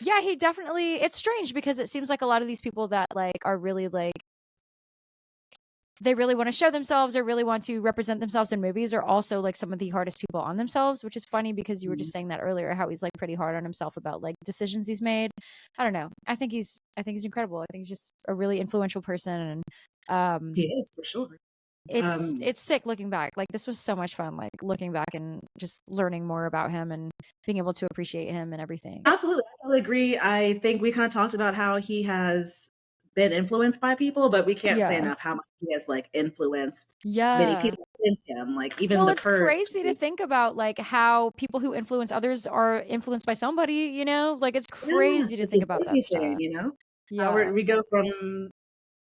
yeah, he definitely, it's strange because it seems like a lot of these people that like are really like they really want to show themselves or really want to represent themselves in movies are also like some of the hardest people on themselves, which is funny because you were just saying that earlier, how he's like pretty hard on himself about like decisions he's made. I don't know. I think he's incredible. I think he's just a really influential person, and He is for sure. it's sick looking back. Like this was so much fun, like looking back and just learning more about him and being able to appreciate him and everything. Absolutely. I totally agree. I think we kind of talked about how he has been influenced by people, but we can't say Yeah. enough how much he has like influenced many Yeah. people since him. Like even Well, the it's Purge. crazy to think about like how people who influence others are influenced by somebody, you know? Like it's crazy Yes, to it's think a about that daisy stuff. chain, you know? Yeah. We go from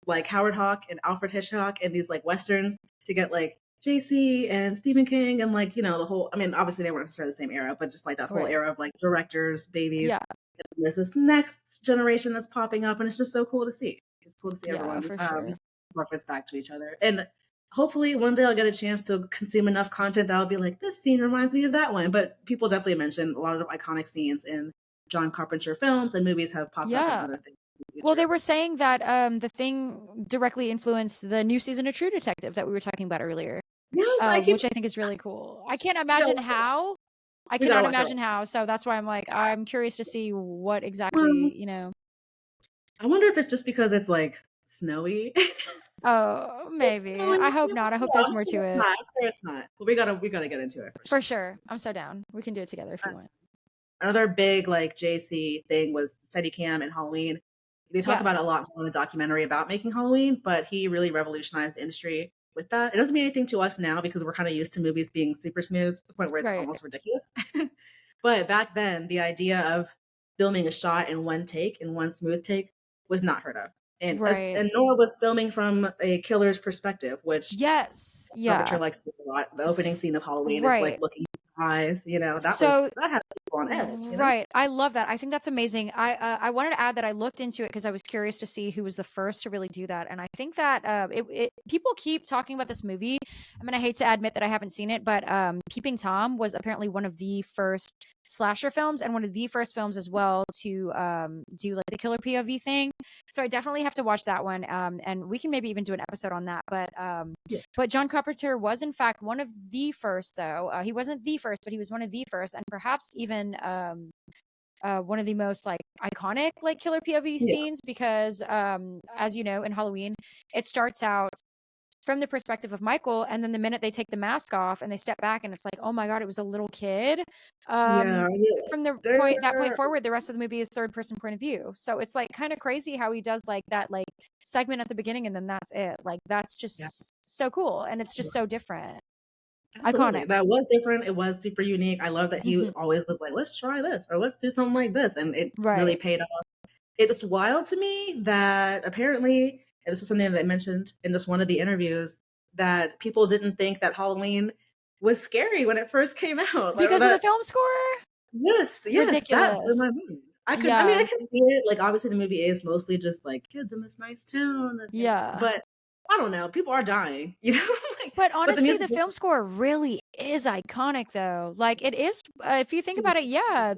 like Howard Hawk and Alfred Hitchcock and these like westerns to get like JC and Stephen King and like, the whole, I mean, obviously they weren't necessarily the same era, but just like that whole Right. era of like directors, babies. Yeah. And there's this next generation that's popping up and it's just so cool to see. It's cool to see Yeah, everyone for sure. reference back to each other. And hopefully one day I'll get a chance to consume enough content that I'll be like, this scene reminds me of that one. But people definitely mention a lot of iconic scenes in John Carpenter films and movies have popped up in Yeah. other things. Well, they were saying that The Thing directly influenced the new season of True Detective that we were talking about earlier, Yes, which I think is really cool. I can't imagine how. I cannot imagine how. So that's why I'm like, I'm curious to see what exactly, I wonder if it's just because it's like snowy. Oh, maybe. I hope not. I hope there's more to it. I'm sure it's not. But we gotta get into it for sure. I'm so down. We can do it together if you want. Another big like JC thing was Steadicam and Halloween. They talk about it a lot in a documentary about making Halloween, but he really revolutionized the industry with that. It doesn't mean anything to us now because we're kind of used to movies being super smooth to the point where it's almost ridiculous. But back then, the idea of filming a shot in one take, in one smooth take, was not heard of. And nor was filming from a killer's perspective, which Carpenter likes to do a lot. The opening scene of Halloween is like looking in the eyes, that had people on edge. Right. I love that. I think that's amazing. I wanted to add that I looked into it because I was curious to see who was the first to really do that. And I think that people keep talking about this movie. I mean, I hate to admit that I haven't seen it, but Peeping Tom was apparently one of the first slasher films and one of the first films as well to do like the killer POV thing. So I definitely have to watch that one. And we can maybe even do an episode on that. But John Carpenter was in fact one of the first, though. He wasn't the first, but he was one of the first, and perhaps even one of the most like iconic like killer POV scenes because as you know, in Halloween, it starts out from the perspective of Michael, and then the minute they take the mask off and they step back and it's like, oh my god, it was a little kid. From that point forward, the rest of the movie is third person point of view. So it's like kind of crazy how he does like that like segment at the beginning and then that's it. Like that's just so cool and it's just so different. Absolutely. Iconic. That was different. It was super unique. I love that he always was like, let's try this or let's do something like this. And it really paid off. It's wild to me that apparently, and this was something that they mentioned in just one of the interviews, that people didn't think that Halloween was scary when it first came out. Because of the film score? Yes. Ridiculous. That blew my mind. I can see it. Like, obviously, the movie is mostly just like kids in this nice town. But I don't know. People are dying, But honestly, the film score really is iconic, though. Like it is, if you think about it, yes,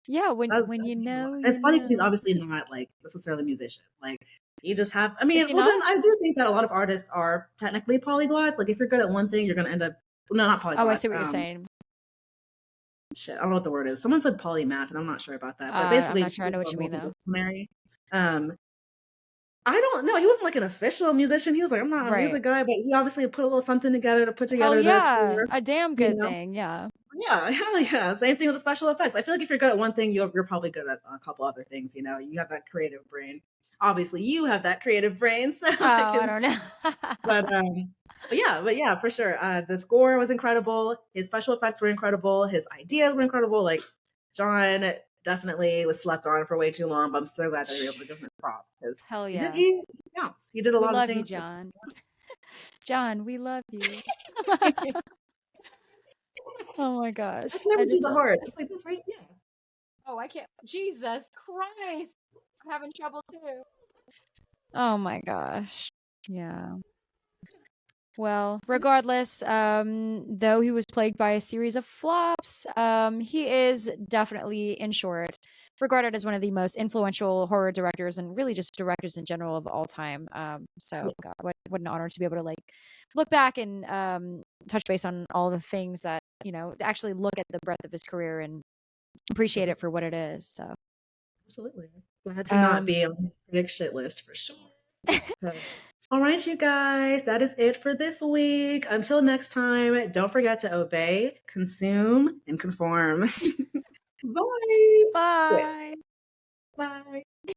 yeah. When you know, it's funny because he's obviously not like necessarily a musician. Like you just have. I mean, then I do think that a lot of artists are technically polyglots. Like if you're good at one thing, you're gonna end up. No, not polyglot. Oh, I see what you're saying. Shit, I don't know what the word is. Someone said polymath, and I'm not sure about that. But basically, I'm not sure. I know what you mean, though. I don't know. He wasn't like an official musician. He was like, I'm not a music guy, but he obviously put a little something together to put together this. A damn good thing. Yeah. Yeah, hell yeah. Same thing with the special effects. I feel like if you're good at one thing, you're probably good at a couple other things. You have that creative brain. Obviously, you have that creative brain. So I don't know. but yeah, for sure. The score was incredible. His special effects were incredible. His ideas were incredible. Like John definitely was slept on for way too long, but I'm so glad that we were able to give him props because hell yeah, he counts. He did a lot of things. We love you, John. John, we love you. Oh my gosh! I can never do the heart. It's like this, right? Yeah. Oh, I can't. Jesus Christ! I'm having trouble too. Oh my gosh! Yeah. Well, regardless, though he was plagued by a series of flops, he is definitely, in short, regarded as one of the most influential horror directors and really just directors in general of all time. So, God, what an honor to be able to like look back and touch base on all the things that actually look at the breadth of his career and appreciate it for what it is. So, absolutely, glad to not be on the critic shit list for sure. All right, you guys, that is it for this week. Until next time, don't forget to obey, consume, and conform. Bye. Bye. Bye.